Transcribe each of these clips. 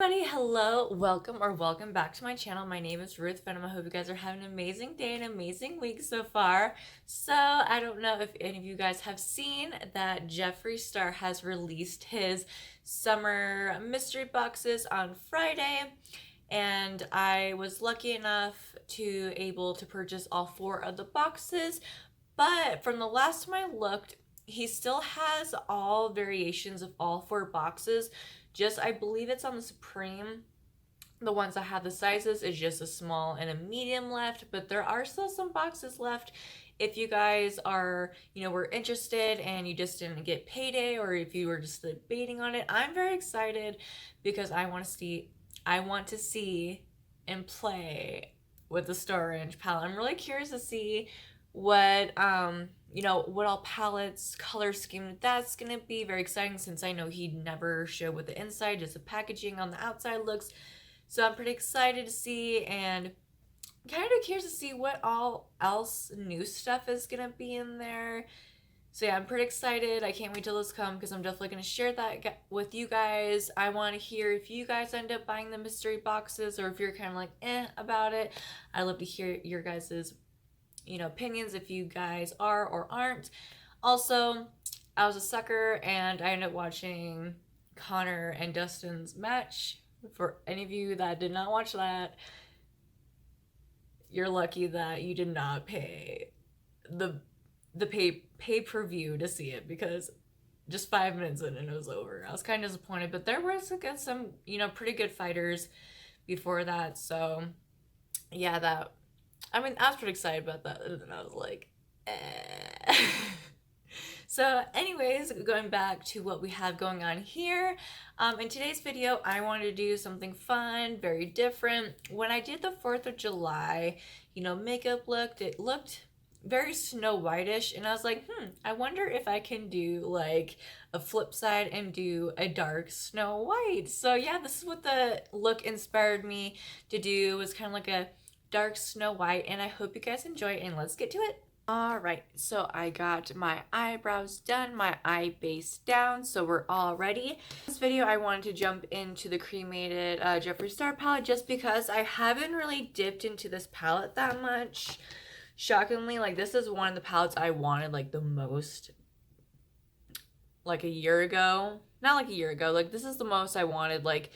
Everybody, hello, welcome back to my channel. My name is Ruth Venom. I hope you guys are having an amazing day and amazing week so far. So I don't know if any of you guys have seen that Jeffree Star has released his summer mystery boxes on Friday, and I was lucky enough to able to purchase all 4 of the boxes. But from the last time I looked, he still has all variations of all 4 boxes. Just, I believe it's on the Supreme. The ones that have the sizes is just a small and a medium left, but there are still some boxes left. If you guys are, were interested and you just didn't get payday, or if you were just debating on it, I'm very excited because I want to see and play with the Star Orange palette. I'm really curious to see what what all palettes, color scheme that's gonna be. Very exciting since I know he never showed what the inside, just the packaging on the outside looks. So I'm pretty excited to see, and kind of curious to see what all else new stuff is gonna be in there. So yeah, I'm pretty excited. I can't wait till this comes because I'm definitely going to share that with you guys. I want to hear if you guys end up buying the mystery boxes, or if you're kind of like about it. I'd love to hear your guys's opinions if you guys are or aren't. Also, I was a sucker and I ended up watching Connor and Dustin's match. For any of you that did not watch that, you're lucky that you did not pay the pay-per-view to see it, because just 5 minutes in and it was over. I was kind of disappointed, but there was some pretty good fighters before that. So yeah, I was pretty excited about that, and then I was like, eh. So anyways, going back to what we have going on here, in today's video, I wanted to do something fun, very different. When I did the 4th of July, makeup look, it looked very Snow White-ish, and I was like, I wonder if I can do like a flip side and do a dark Snow White. So yeah, this is what the look inspired me to do. It was kind of like a dark Snow White, and I hope you guys enjoy it, and let's get to it. Alright, so I got my eyebrows done, my eye base down, so we're all ready. In this video, I wanted to jump into the cremated Jeffree Star palette just because I haven't really dipped into this palette that much. Shockingly, like, this is one of the palettes I wanted like the most like a year ago. Not like a year ago, like this is the most I wanted like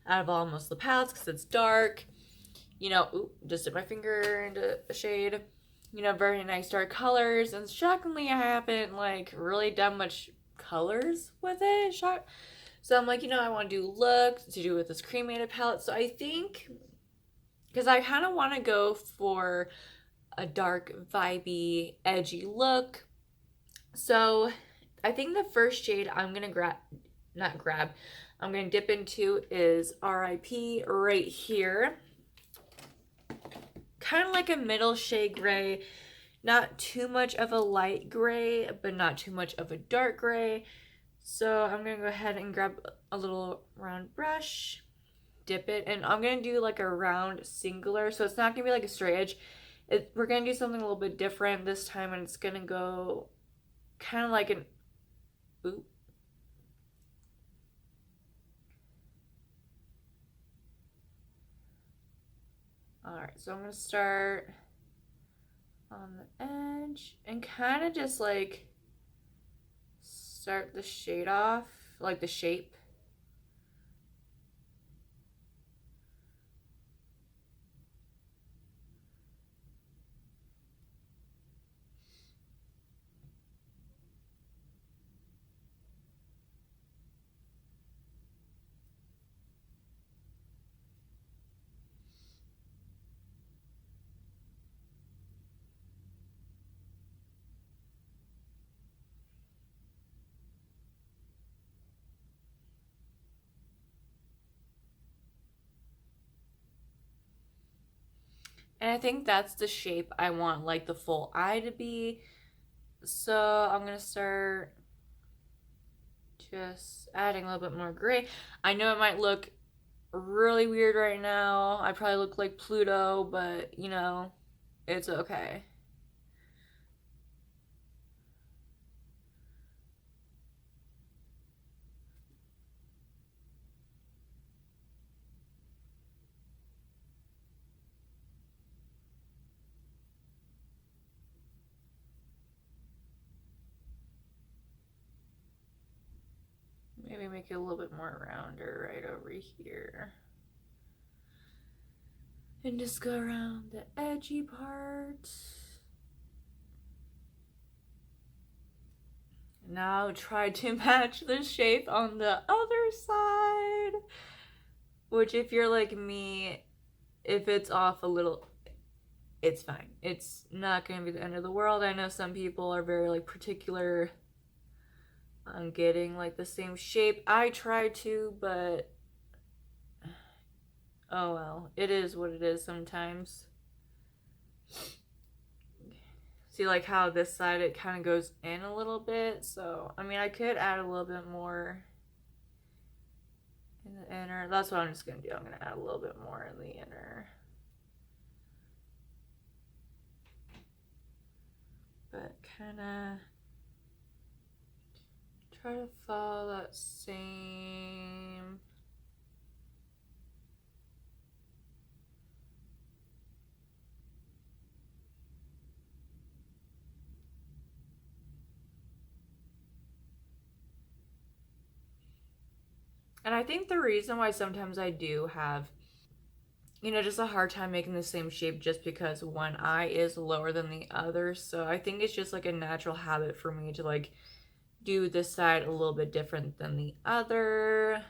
out of almost the palettes because it's dark. Ooh, just dip my finger into a shade. Very nice dark colors, and shockingly I haven't like really done much colors with it. So I'm like, I want to do look to do with this cremated palette. So I think, because I kind of want to go for a dark, vibey, edgy look. So I think the first shade I'm gonna I'm gonna dip into is RIP right here. Kind of like a middle shade gray, not too much of a light gray, but not too much of a dark gray. So I'm gonna go ahead and grab a little round brush, dip it, and I'm gonna do like a round singular, so it's not gonna be like a straight edge. We're gonna do something a little bit different this time, and it's gonna go kind of like an oop. Alright, so I'm gonna start on the edge and kind of just like start the shade off, like the shape. And I think that's the shape I want like the full eye to be. So I'm gonna start just adding a little bit more gray. I know it might look really weird right now. I probably look like Pluto, but it's okay. make it a little bit more rounder right over here. And just go around the edgy parts. Now try to match the shape on the other side. Which, if you're like me, if it's off a little, it's fine. It's not going to be the end of the world. I know some people are very like particular on getting like the same shape. I try to, but oh well. It is what it is sometimes. See, like how this side, it kind of goes in a little bit. So, I mean, I could add a little bit more in the inner. That's what I'm just going to do. I'm going to add a little bit more in the inner. But kind of try to follow that same. And I think the reason why sometimes I do have, you know, just a hard time making the same shape just because one eye is lower than the other. So I think it's just like a natural habit for me to like do this side a little bit different than the other.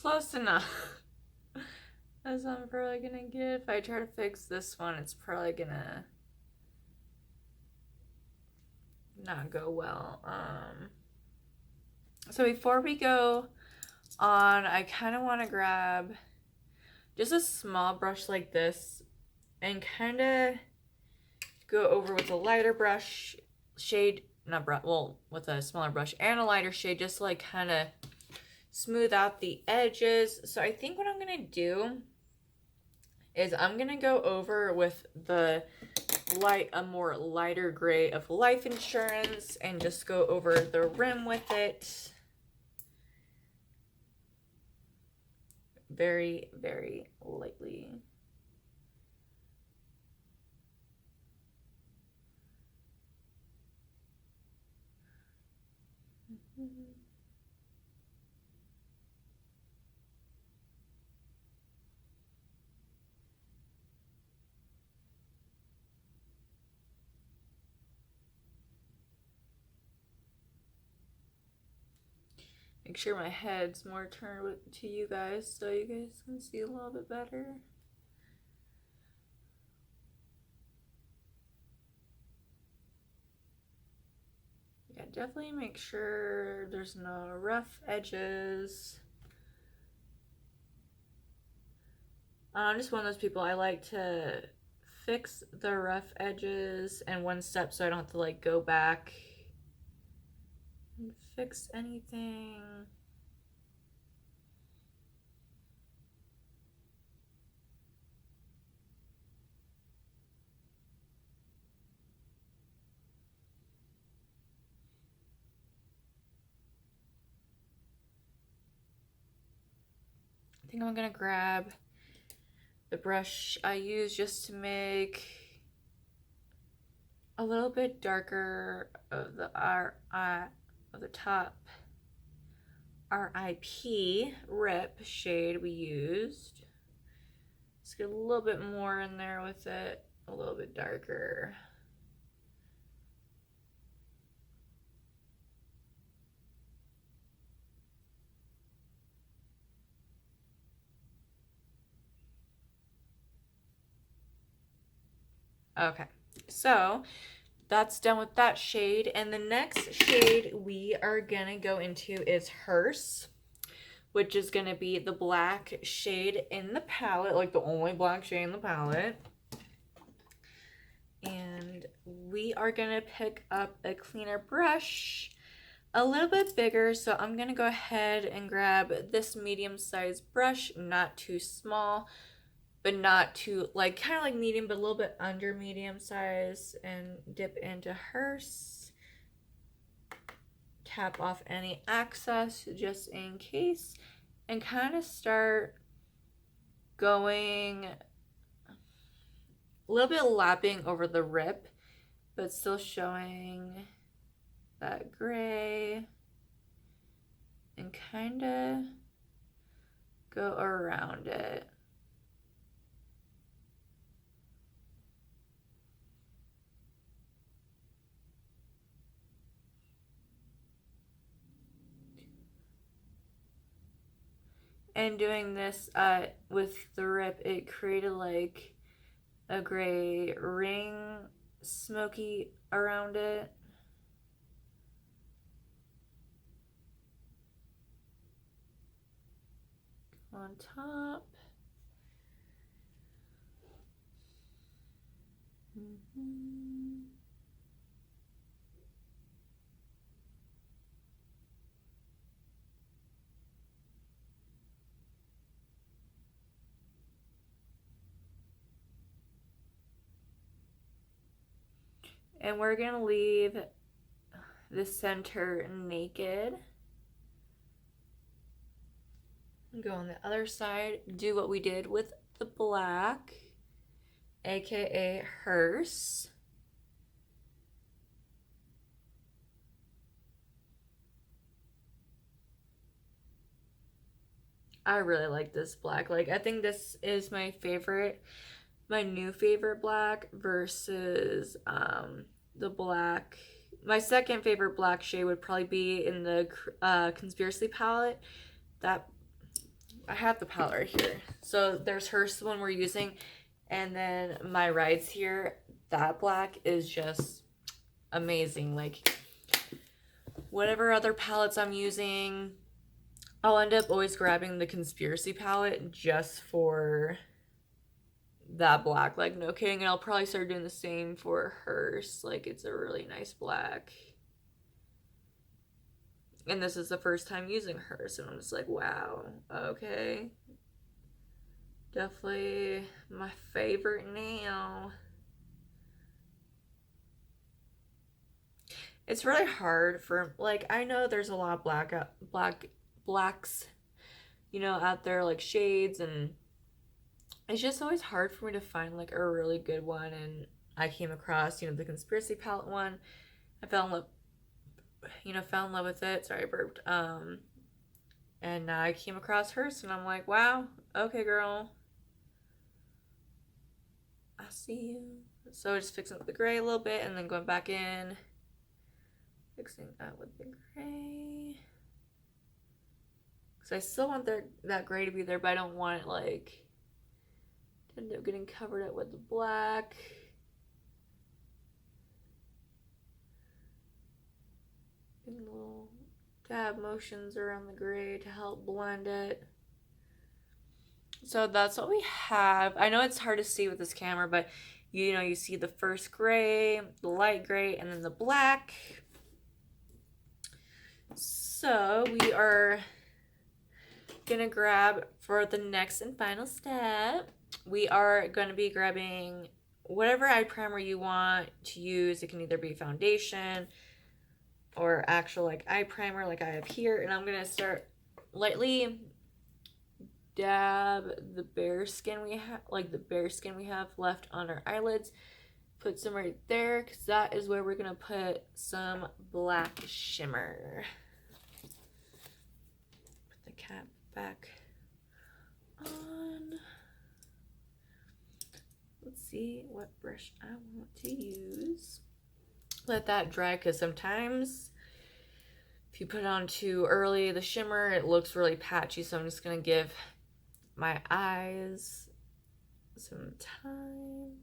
Close enough. As I'm probably gonna get. If I try to fix this one, it's probably gonna not go well. So before we go on, I kind of want to grab just a small brush like this and kind of go over with a lighter brush shade, not brush, well, with a smaller brush and a lighter shade, just to like kind of smooth out the edges. So I think what I'm gonna do is I'm gonna go over with the a more lighter gray of Life Insurance and just go over the rim with it. Very, very lightly. Make sure my head's more turned to you guys so you guys can see a little bit better. Yeah, definitely make sure there's no rough edges. I'm just one of those people, I like to fix the rough edges in one step so I don't have to like go back and fix anything. I think I'm gonna grab the brush I use just to make a little bit darker of the of the top RIP Rip shade we used. Let's get a little bit more in there with it, a little bit darker. Okay, so that's done with that shade. And the next shade we are gonna go into is Hearse, which is gonna be the black shade in the palette, like the only black shade in the palette. And we are gonna pick up a cleaner brush a little bit bigger, so I'm gonna go ahead and grab this medium-sized brush, not too small, but not too, like, kind of like medium, but a little bit under medium size, and dip into hers. Tap off any excess just in case, and kind of start going a little bit lapping over the rip, but still showing that gray, and kind of go around it. And doing this with the rip, it created like a gray ring smoky around it. On top. And we're going to leave the center naked. Go on the other side, do what we did with the black, aka hearse. I really like this black. Like, I think this is my favorite, my new favorite black versus the black. My second favorite black shade would probably be in the Conspiracy palette. That I have the palette right here. So there's Hearst, the one we're using, and then my rides here. That black is just amazing. Like, whatever other palettes I'm using, I'll end up always grabbing the Conspiracy palette just for that black. Like, no kidding. And I'll probably start doing the same for Hearst. Like, it's a really nice black. And this is the first time using Hearst, and I'm just like, wow, okay. Definitely my favorite now. It's really hard for, like, I know there's a lot of blacks, you know, out there, like shades, and it's just always hard for me to find like a really good one. And I came across, you know, the Conspiracy palette one. I fell in love with it. Sorry, I burped. And now I came across hers, and I'm like, wow, okay, girl, I see you. So just fixing up the gray a little bit, and then going back in, fixing that with the gray. Because I still want that gray to be there, but I don't want it like to end up getting covered up with the black. Doing little dab motions around the gray to help blend it. So that's what we have. I know it's hard to see with this camera, but you know, you see the first gray, the light gray, and then the black. So we are gonna grab, for the next and final step, we are going to be grabbing whatever eye primer you want to use. It can either be foundation or actual like eye primer like I have here, and I'm gonna start lightly dab the bare skin we have left on our eyelids. Put some right there, because that is where we're gonna put some black shimmer. Put the cap back on. Let's see what brush I want to use. Let that dry, because sometimes if you put it on too early, the shimmer, it looks really patchy. So I'm just gonna give my eyes some time.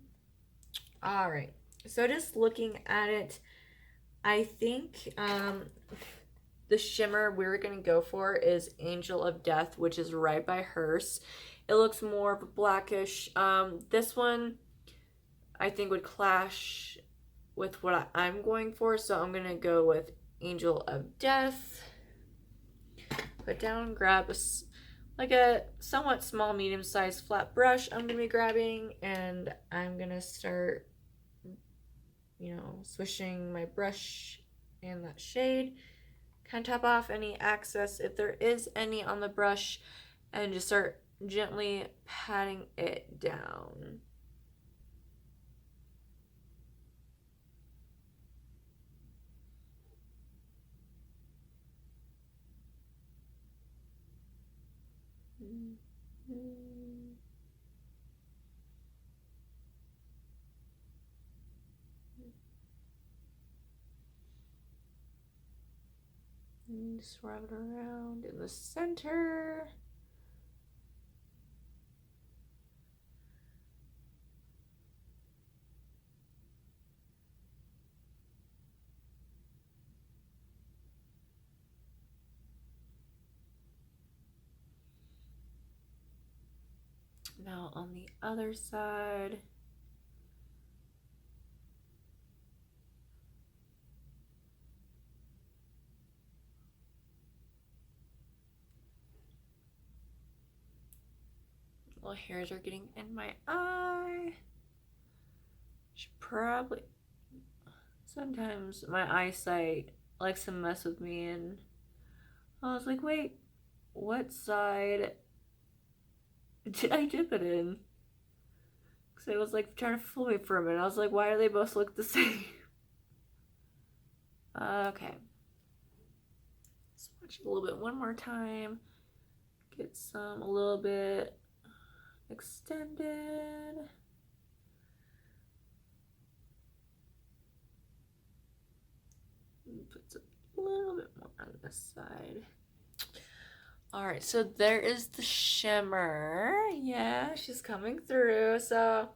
All right, so just looking at it, I think the shimmer we're gonna go for is Angel of Death, which is right by hers. It looks more of a blackish. This one I think would clash with what I'm going for, so I'm gonna go with Angel of Death. Put down, grab like a somewhat small, medium-sized flat brush I'm gonna be grabbing, and I'm gonna start, you know, swishing my brush in that shade. Kind of tap off any excess, if there is any, on the brush, and just start gently patting it down. And just rub it around in the center. Now on the other side. Little hairs are getting in my eye. Should probably. Sometimes my eyesight likes to mess with me, and I was like, wait, what side did I dip it in? Because it was like trying to fool me for a minute. I was like, why do they both look the same? Okay. Swatch it a little bit one more time. Get some a little bit extended. Put a little bit more on this side. All right, so there is the shimmer. Yeah, she's coming through. So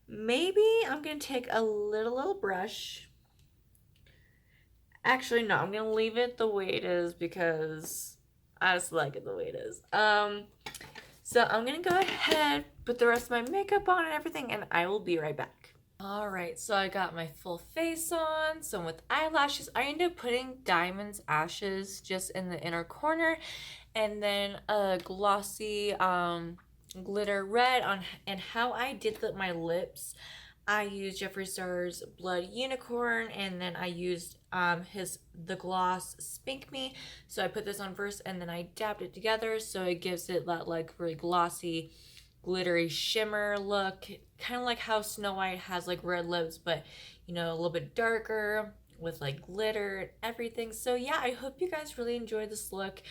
maybe I'm gonna take a little brush. Actually, no, I'm gonna leave it the way it is because I just like it the way it is. So I'm gonna go ahead, put the rest of my makeup on and everything, and I will be right back. All right, so I got my full face on, some with eyelashes. I ended up putting Diamond's Ashes just in the inner corner, and then a glossy glitter red on. And how I did my lips, I used Jeffree Star's Blood Unicorn, and then I used the gloss Spink Me. So I put this on first, and then I dabbed it together, so it gives it that like really glossy, glittery shimmer look, kind of like how Snow White has like red lips, but you know, a little bit darker with like glitter and everything. So yeah, I hope you guys really enjoyed this look.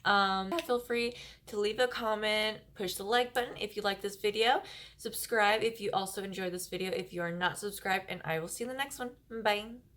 Feel free to leave a comment, push the like button if you like this video, subscribe if you also enjoyed this video if you are not subscribed, and I will see you in the next one. Bye.